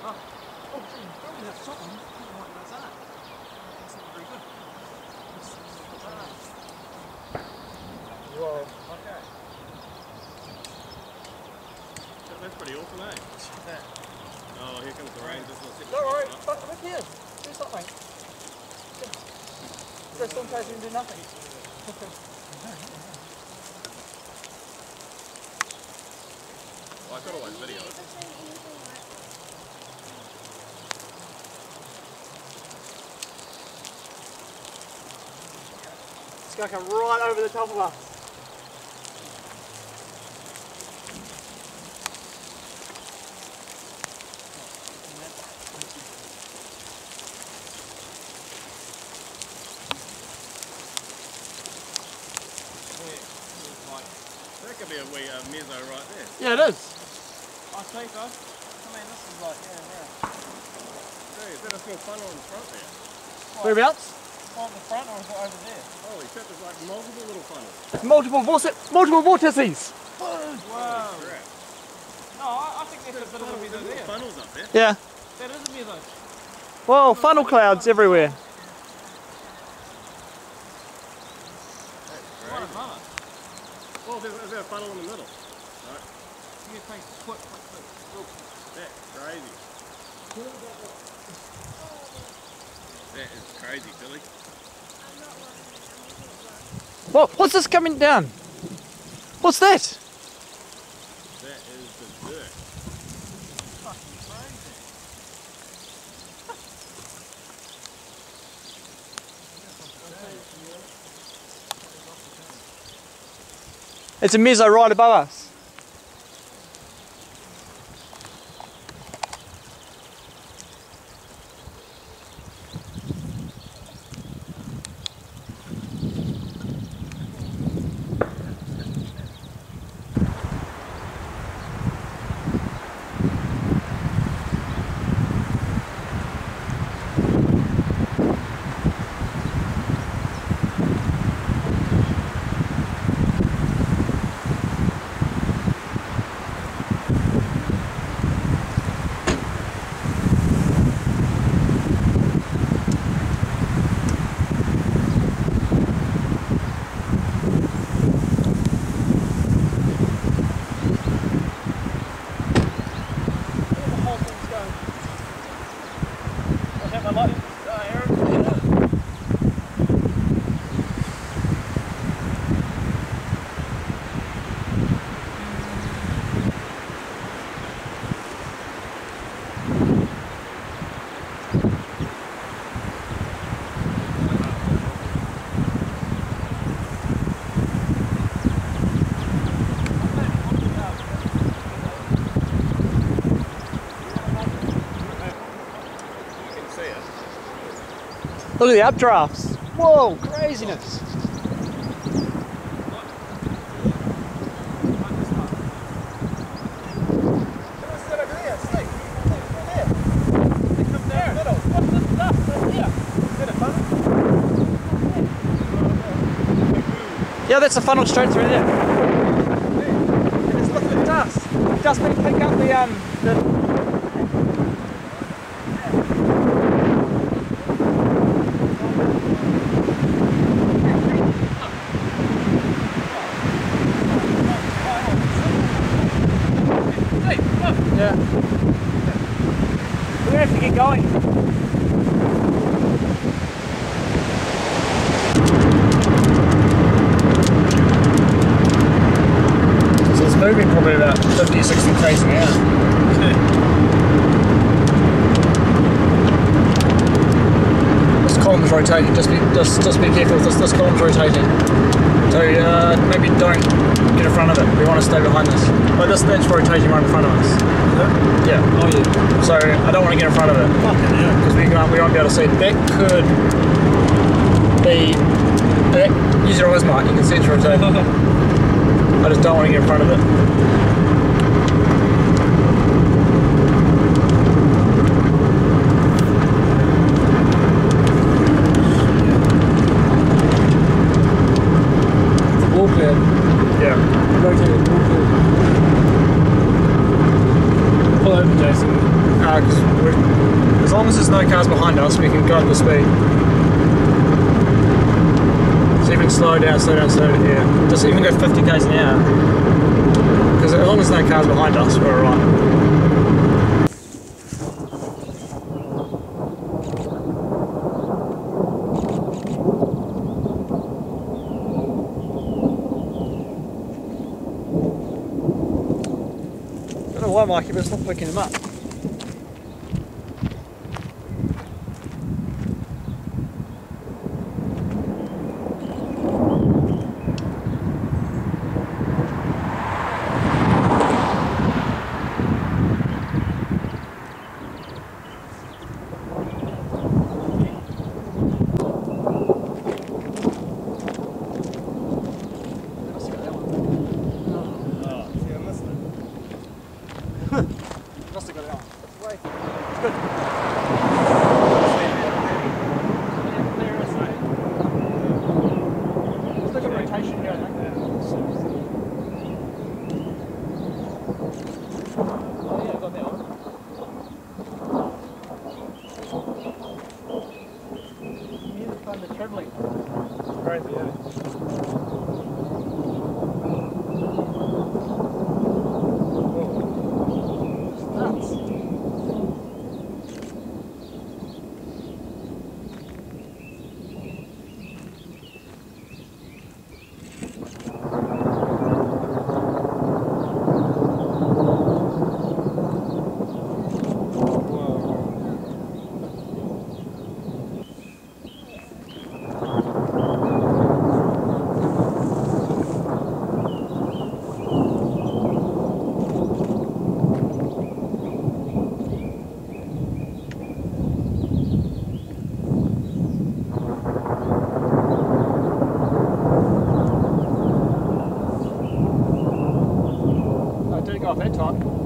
Oh, probably that top one. I don't know what that's at. That's not very good. Whoa. Okay. That's pretty awesome, eh? Oh, here comes the rain. Don't worry, fuck them here. Do something. Go storm chasing and do nothing. Well, I could always video it. It's going to come right over the top of us. That could be a wee mezzo right there. Yeah, it is. I think so. I mean, this is like, yeah. Hey, is that a small funnel in the front there? Whereabouts? On the front or is it over there? Holy shit, there's like multiple little funnels. Multiple vortices. Wow. Crap. No, I think there's a bit of a There's meadow little there. funnels up there. Yeah. That is a meadow. Whoa, funnel clouds everywhere. What a funnel. Well, is there a funnel in the middle? Right. You can take quick. That's crazy. That is crazy, Billy. What's this coming down? What's that? That is the dirt. Fucking crazy. It's a mezzo right above us. Look at the updrafts. Whoa, craziness. Yeah, that's a funnel straight through there. And it's look at the dust. Dust been pick up the yeah. We're gonna have to get going. So it's moving probably about 50 or 60 k's an hour. This column's rotating, just be careful with this column's rotating. So maybe don't get in front of it, we want to stay behind this. But that's rotating right in front of us. Yeah. Oh yeah. So I don't want to get in front of it. Fucking yeah. Because we won't be able to see it. That could be, use your eyes, Mark, you can see it's rotating. I just don't want to get in front of it. Rotated, pull over, Jason. because as long as there's no cars behind us, we can go at the speed. So even slow down, yeah. Just even go 50 k's an hour. Because as long as there's no cars behind us, we're alright. I don't know why, Mikey, but it's not picking him up. Must have got it on. It's good. Let's look at rotation here, oh yeah, I got that one. Music kind of travelling. It's crazy, yeah. Did it go off that time?